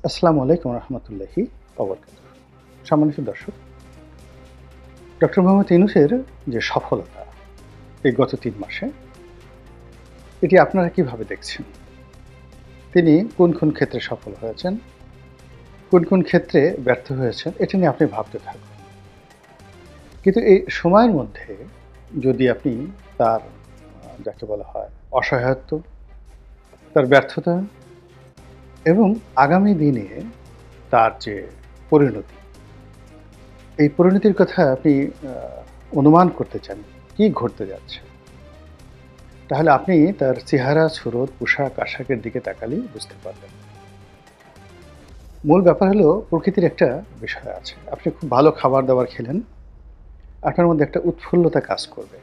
আসসালামু আলাইকুম রহমতুল্লাহি ওবরকাতুহু। সম্মানিত দর্শক, ডক্টর মোহাম্মদ ইউনূসের যে সফলতা এই গত ৩ মাসে, এটি আপনারা কিভাবে দেখছেন? তিনি কোন ক্ষেত্রে সফল হয়েছেন, কোন ক্ষেত্রে ব্যর্থ হয়েছেন, এটা নিয়ে আপনি ভাবতে থাকুন। কিন্তু এই সময়ের মধ্যে যদি আপনি তার যাকে বলা হয় অসহায়ত্ব, তার ব্যর্থতা এবং আগামী দিনে তার যে পরিণতি, এই পরিণতির কথা আপনি আ অনুমান করতে চান, কি ঘটতে যাচ্ছে? তাহলে আপনি তার চেহারা, সুরত, পোশাক-আশাকের দিকে তাকালেই বুঝতে পারবেন। মূল ব্যাপার হলো প্রকৃতির একটা বিষয় আছে। আপনি খুব ভালো খাবার-দাবার খেলেন, আপনার মধ্যে একটা উৎফুল্লতা কাজ করবে।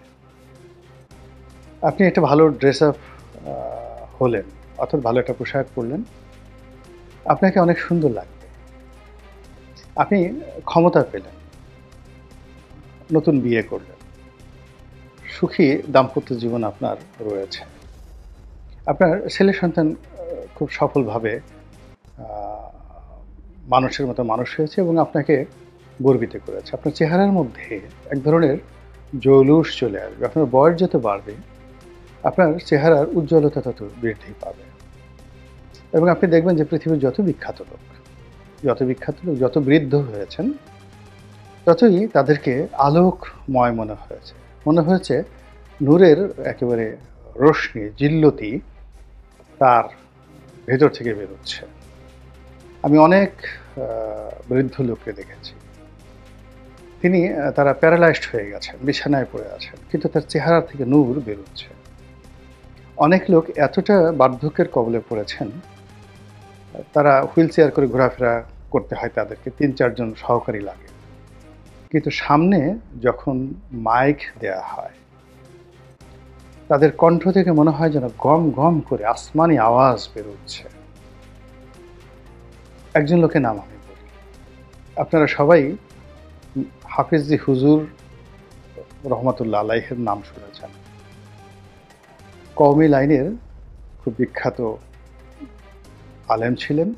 আপনি একটা ভালো ড্রেস আপ আ হলেন, অর্থাৎ ভালো একটা পোশাক পরলেন, আপনাকে অনেক সুন্দর লাগবে। আপনি ক্ষমতা পেলেন, নতুন বিয়ে করলেন, সুখী দাম্পত্য জীবন আপনার রয়েছে। আপনার ছেলে সন্তান খুব সফলভাবে আ মানুষের মতো মানুষ হয়েছে এবং আপনাকে গর্বিত করেছে। আপনার চেহারার মধ্যে এক ধরনের জৌলুস চলে আসবে। আপনার বয়স যত বাড়বে, আপনার চেহারার উজ্জ্বলতা তত বৃদ্ধি পাবে। এবং আপনি দেখবেন যে পৃথিবীর যত বিখ্যাত লোক, যত বৃদ্ধ হয়েছেন, ততই তাদেরকে আলোকময় মনে হয়েছে। মনে হয়েছে নূরের একেবারে রোশনি, জিল্লতি তার ভেতর থেকে বেরোচ্ছে। আমি অনেক আ বৃদ্ধ লোককে দেখেছি। তারা প্যারালাইজড হয়ে গেছেন, বিছানায় পড়ে আছেন। কিন্তু তার চেহারা থেকে নূর বেরোচ্ছে। অনেক লোক এতটা বার্ধক্যের কবলে পড়েছেন, তারা হুইলচেয়ার করে ঘোরাফেরা করতে হয় তাদেরকে। ৩-৪ জন সহকারী লাগে। কিন্তু সামনে যখন মাইক দেয়া হয়, তাদের কণ্ঠ থেকে মনে হয় যেন গম করে আসমানি আওয়াজ বেরোচ্ছে। একজন লোকের নাম আমি বলি। আপনারা সবাই হাফেজজি হুজুর রহমাতুল্লাহ আলাইহির নাম শুনেছেন। কওমি লাইনের খুব বিখ্যাত আলেম ছিলেন।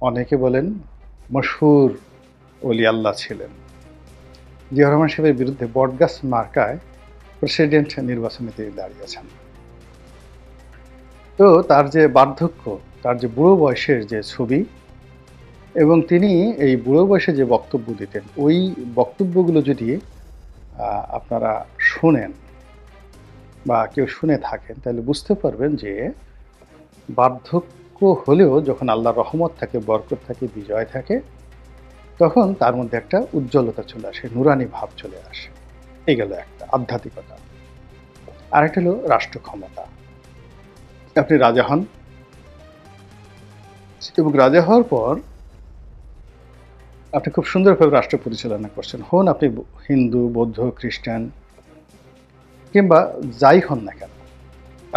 অনেকে বলেন মশহুর ওলি আল্লাহ ছিলেন। জিয়াউর রহমান সাহেবের বিরুদ্ধে বটগাছ মার্কায় প্রেসিডেন্ট নির্বাচনে তিনি দাঁড়িয়েছেন। তো তার যে বার্ধক্য, তার যে বুড়ো বয়সের যে ছবি এবং তিনি এই বুড়ো বয়সে যে বক্তব্য দিতেন, ওই বক্তব্যগুলো যদি আপনারা শোনেন বা কেউ শুনে থাকেন, তাহলে বুঝতে পারবেন যে বার্ধক্য হলেও যখন আল্লাহর রহমত থাকে, বরকত থাকে, বিজয় থাকে, তখন তার মধ্যে একটা উজ্জ্বলতা চলে আসে, নুরানি ভাব চলে আসে। এই গেল একটা আধ্যাত্মিকতা। আরেকটা হলো রাষ্ট্র ক্ষমতা। আপনি রাজা হন এবং রাজা হওয়ার পর আপনি খুব সুন্দরভাবে রাষ্ট্র পরিচালনা করছেন। হন আপনি হিন্দু, বৌদ্ধ, খ্রিস্টান কিংবা যাই হন না কেন,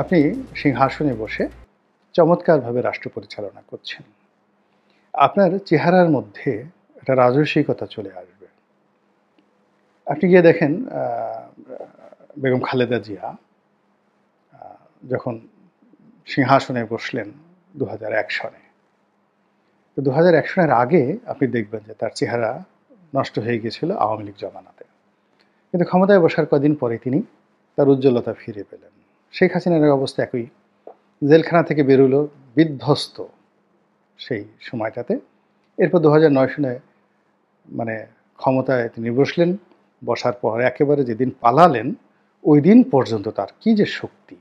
আপনি সিংহাসনে বসে চমৎকারভাবে রাষ্ট্র পরিচালনা করছেন। আপনার চেহারার মধ্যে একটা রাজসিকতা চলে আসবে। আপনি গিয়ে দেখেন বেগম খালেদা জিয়া আ যখন সিংহাসনে বসলেন ২০০১ সনে। তো ২০০১ সনের আগে আপনি দেখবেন যে তার চেহারা নষ্ট হয়ে গিয়েছিল আওয়ামী লীগ জমানাতে। কিন্তু ক্ষমতায় বসার কদিন পরে তিনি তার উজ্জ্বলতা ফিরে পেলেন। শেখ হাসিনার অবস্থা একই। জেলখানা থেকে বেরোলো বিধ্বস্ত সেই সময়টাতে। এরপর ২০০৯ সনে মানে ক্ষমতায় তিনি বসলেন। বসার পর একেবারে যেদিন পালালেন, ঐদিন পর্যন্ত তার কি যে শক্তি,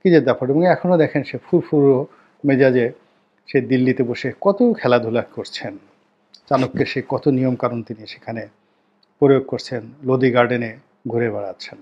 কি যে দাপট, এবং এখনো দেখেন সে ফুরফুরো মেজাজে সে দিল্লিতে বসে কত খেলাধুলা করছেন। চাণক্যের সে কত নিয়মকানুন তিনি সেখানে প্রয়োগ করছেন, লোদি গার্ডেনে ঘুরে বেড়াচ্ছেন।